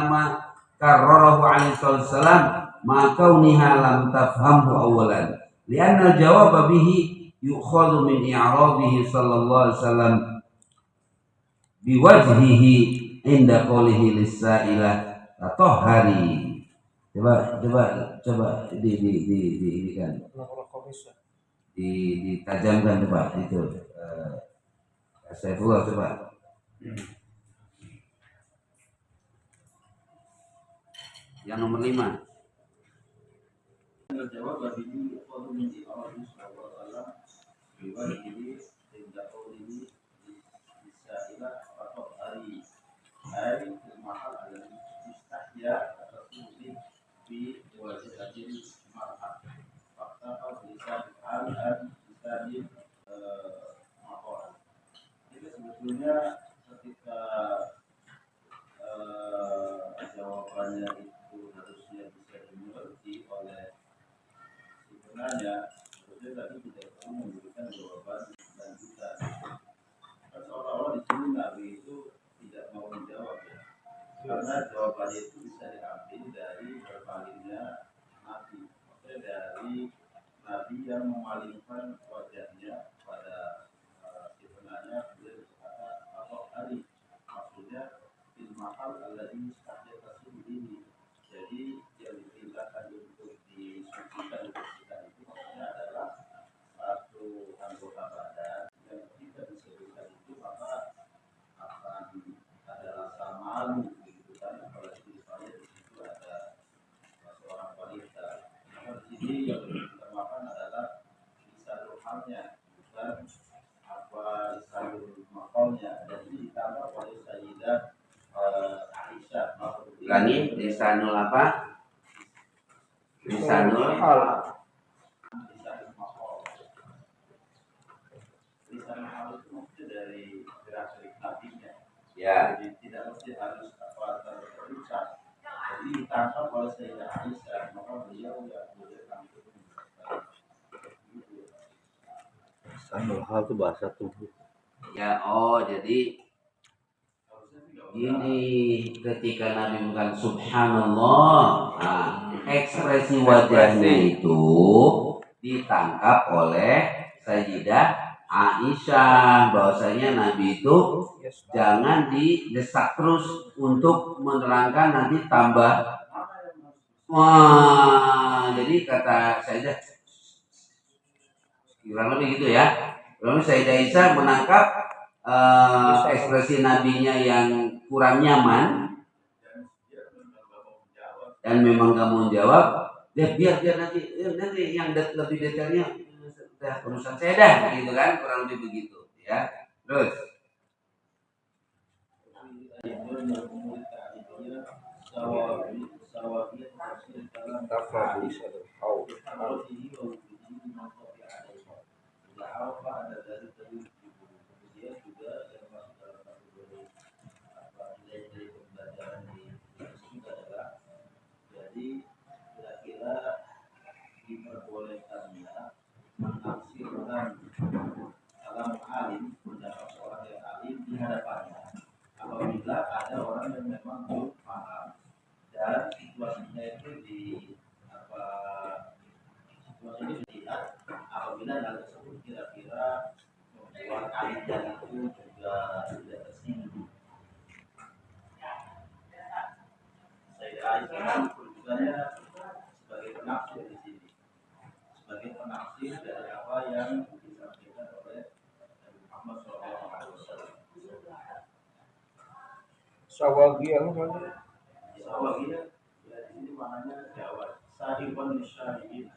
innama karrarahu alaihi wasallam ma kauniha lam tafhamhu awalan lianna al-jawab bihi yukhadhu min i'radihi sallallahu alaihi wasallam biwajhihi inda qawlihi lis-sa'ilah tatahhari. Coba di kan ditajamkan coba itu Saifullah coba. Yang nomor 5. Jawab ini qawlu min Allah subhanahu wa ta'ala biwajhihi inda qawlihi lis-sa'ilah tatahhari ay mahal al-istihya fi wajibatil mar'ah fakta lisan al-lisan maqal. Jadi sebetulnya ketika jawabannya itu harusnya bisa dimengerti oleh si penanya, sebetulnya tadi tidak perlu memberikan jawaban lanjutan. Seolah-olah di sini Nabi itu tidak mau menjawab ya, karena jawabannya itu bisa diambil dari berpalingnya Nabi, maksudnya dari Nabi yang memalingkan wajahnya pada si penanya. Beliau berkata atau hari, maksudnya ilmahal alladhi istahjata ini. Jadi yang diperintahkan untuk disucikan itu maksudnya adalah satu anggota badan yang tidak disebutkan itu maka akan ada rasa malu gitu kan, apalagi misalnya di situ ada seorang wanita. Maka di sini yang diutamakan adalah lisanul halnya, bukan apa lisanul maqalnya. Dan ini ditambah oleh Sayyidah Aisyah. Ulangi, lisanul apa? Lisanul hal. Lisanul maqal. Lisanul hal itu maksudnya dari gerak-gerik nabinya. Ya. Jadi tidak mesti harus apa terucap. Jadi ditangkap oleh Sayyidah Aisyah, maka beliau yang boleh langsung. Lisanul hal itu bahasa tubuh. Ya, jadi ini ketika Nabi bukan subhanallah, ekspresi wajahnya itu ditangkap oleh Sayyidah Aisyah bahwasanya Nabi itu jangan didesak terus untuk menerangkan, nanti tambah. Wah, jadi kata Sayyidah kurang lebih gitu ya. Lalu Sayyidah Aisyah menangkap ekspresi nabinya yang kurang nyaman dan memang gak mau jawab, biar nanti yang lebih detailnya urusan saya dah, gitu kan, kurang lebih begitu ya. Terus diperbolehkannya menafsirkan kalam alim, pendapat seorang yang alim di hadapannya apabila ada orang yang memang belum paham dan situasinya itu situasinya dilihat apabila hal tersebut kira-kira membuat alimnya itu juga tidak tersinggung. Saya Aisyah kedudukannya sebagai penafsir di sini, sebagai penafsir dari apa yang disampaikan oleh Muhammad SAW. Sawagiyah mana? Sawagiyah ya di sini maknanya jawab. Sahibun syahidin.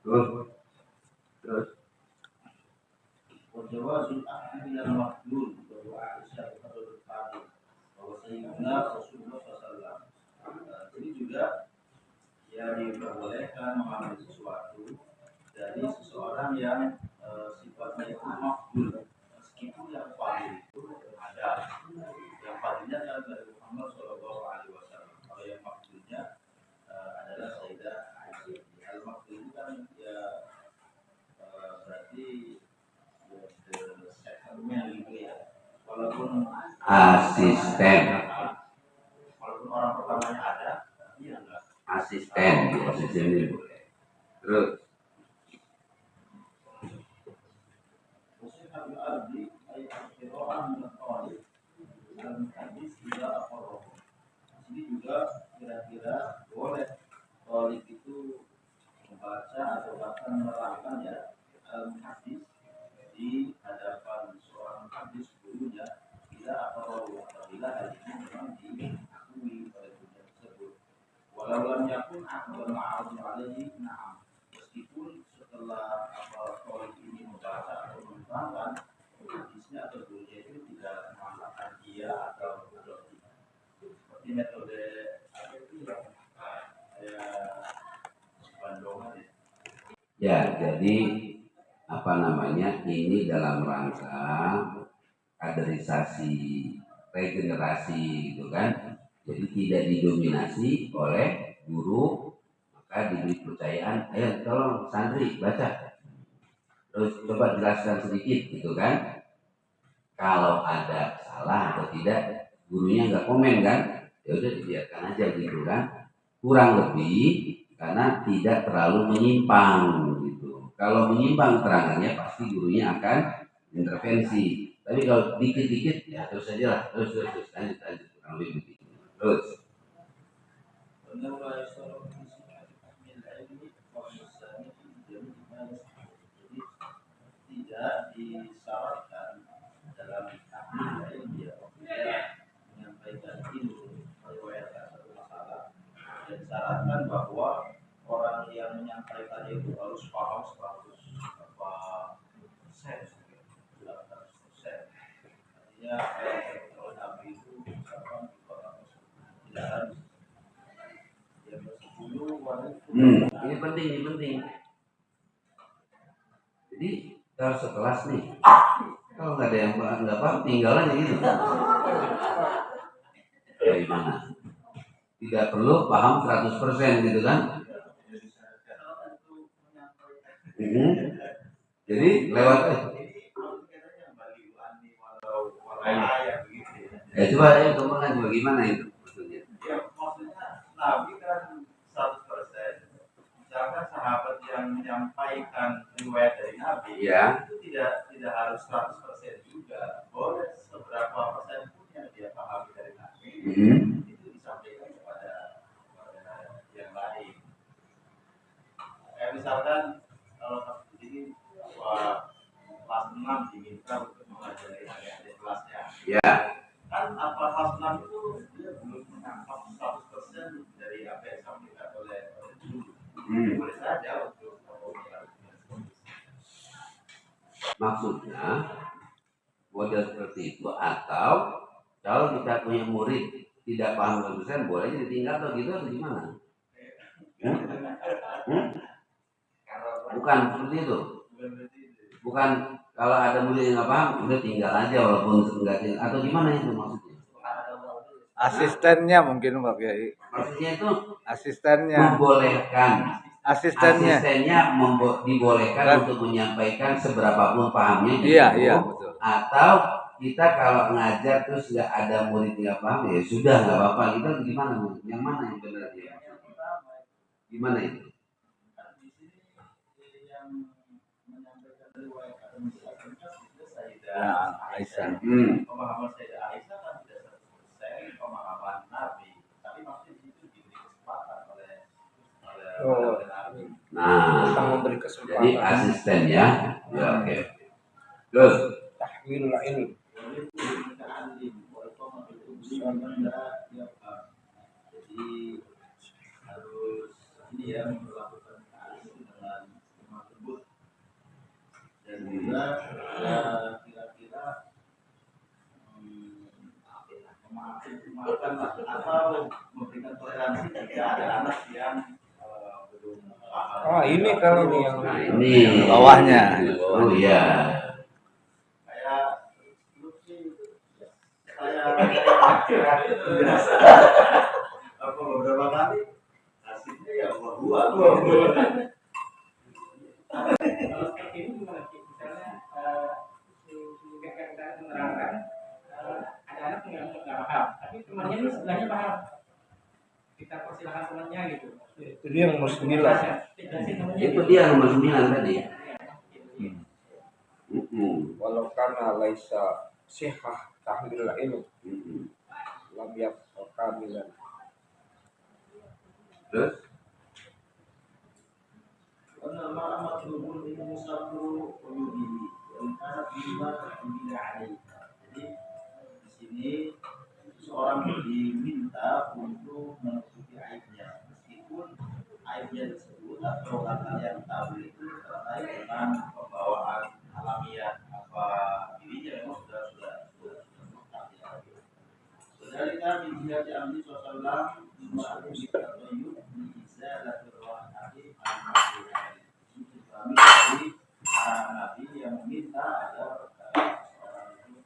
Terus Wajawazul akhdhi al maqdul bahwa Aisyah radhiyallahu anha bahwa Sayyidina Rasulullah SAW. Jadi juga ya diperbolehkan mengambil sesuatu dari seseorang yang sifatnya itu maqdul, meskipun yang fadil itu ada. Yang fadilnya adalah dari Muhammad SAW. Kalau yang maqdulnya adalah Sayyidah Aisyah. Al maqdul itu kan ya berarti asisten. Walaupun orang pertamanya ada, iya enggak. Asisten ini boleh. Terus ini juga kira-kira boleh tolik itu membaca atau bahkan menerangkan ya hadis di hadapan seorang hadis gurunya tidak apabila hal ini memang diakui oleh gurunya tersebut. Walau lam yakun akbar ma'arud alaihi na'am. Meskipun setelah tolik ini membaca atau menerangkan hadisnya atau gurunya itu tidak mengatakan dia atau seperti metode Bandungan ya, jadi ini dalam rangka kaderisasi regenerasi gitu kan. Jadi tidak didominasi oleh guru, maka diberi kepercayaan, ayo tolong santri baca, terus coba jelaskan sedikit gitu kan. Kalau ada salah atau tidak, gurunya nggak komen kan, ya udah dibiarkan aja gitu kan. Kurang lebih karena tidak terlalu menyimpang gitu. Kalau menyimpang terangannya pasti gurunya akan intervensi. Tapi kalau dikit-dikit ya terus saja lah, terus lanjut kurang lebih begitu. Terus tidak disyaratkan dalam dia menyampaikan ilmu meriwayatkan satu masalah dan disyaratkan bahwa orang yang menyampaikan itu harus paham 100%. Artinya kalau Nabi itu misalkan tidak harus yang bersepuluh ini penting. Jadi kalau sekelas nih, kalau nggak ada yang nggak paham, tinggal aja gitu. Ya gimana? Tidak perlu paham 100% gitu kan? Jadi lewat ya coba ya kembangkan bagaimana itu maksudnya? Ya maksudnya Nabi kan 100%. Misalkan sahabat yang menyampaikan riwayat dari Nabi Ya. itu tidak harus 100% juga. Boleh seberapa persen pun yang dia pahami dari Nabi itu disampaikan kepada yang lain. Kayak misalkan kalau di sini kelas 6 diminta untuk mengajari adik-adik kelasnya. Ya. Kan apa kelas 6 itu dia belum menangkap 100% dari apa yang disampaikan oleh guru. Boleh saja untuk Maksudnya model seperti itu, atau kalau kita punya murid tidak paham 100% boleh ditinggal atau gitu atau gimana? Bukan seperti itu. Bukan kalau ada murid yang nggak paham udah tinggal aja walaupun enggak atau gimana itu maksudnya? Asistennya mungkin Pak Kiai. Maksudnya itu Asistennya. Membolehkan. Asistennya dibolehkan untuk menyampaikan seberapapun pahamnya. Iya betul. Atau kita kalau ngajar terus nggak ada murid yang paham ya sudah nggak apa-apa. Itu gimana? Yang mana yang benar ya? Gimana itu? Aisyah. Pemahaman Sayyidah Aisyah kan tidak 100% pemahaman Nabi, tapi maksudnya itu diberi kesempatan oleh Nabi. Nah, memberi kesempatan. Jadi asistennya, ya oke. Terus tahwilul ilm. Jadi harus ini ya melakukan dengan semua tersebut dan juga kira-kira memaafkan atau memberikan toleransi jika ada anak yang belum paham. Ini kalau nih yang ini bawahnya. Oh iya. Biasa apa beberapa kali hasilnya ya buah-buah. Kalau seperti ini gimana sih? Misalnya kita menerangkan ada anak paham. Kita persilakan temannya gitu. Itu dia nomor 9. Itu dia nomor 9 tadi. Walau karena laisa sihah tahmil ilmu lam yakul kamilan. Terus Karena malam matlubul ilmu sabru uyubihi dan karena bima tidak ada. Jadi di sini seorang diminta untuk menutupi aibnya, meskipun aibnya tersebut atau hal yang tahu itu terkait dengan pembawaan alamiah apa dirinya memang sudah lengkap ya. Dari kami jihad Amri Sallallahu Alaihi Wasallam bisa lakukan hati kami dari Nabi yang meminta agar seorang itu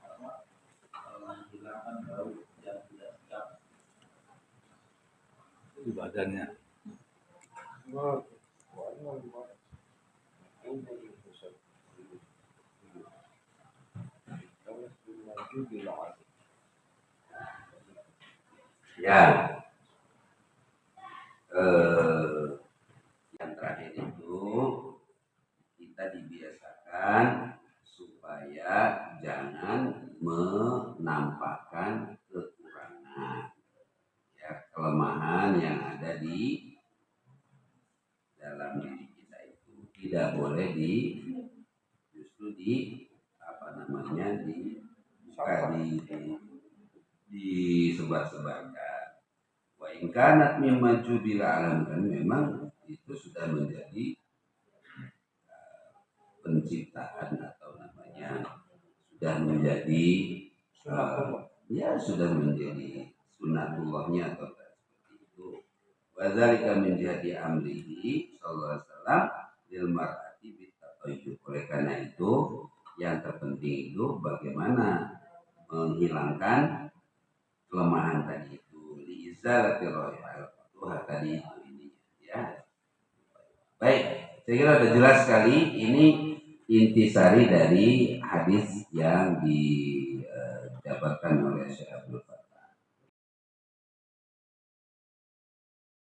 menghilangkan bau yang tidak sedap. Itu badannya. ya yang terakhir itu kita dibiasakan supaya jangan menampakkan kekurangan, ya, kelemahan yang ada di dalam diri kita itu tidak boleh justru disebar-sebarkan. Wa in kanat mimma jubila alam, kan memang itu sudah menjadi penciptaan atau namanya sudah menjadi sudah menjadi sunatullahnya atau seperti itu. Wa dzalika min jihati amrihi sallallahu alaihi wasallam lil mar'ati bitatayyub. Oleh karena itu yang terpenting itu bagaimana menghilangkan kelemahan tadi itu, liizalati rohal tadi itu ini ya. Baik, saya kira sudah jelas sekali. Ini intisari dari hadis yang dijabarkan oleh Syekh Abdul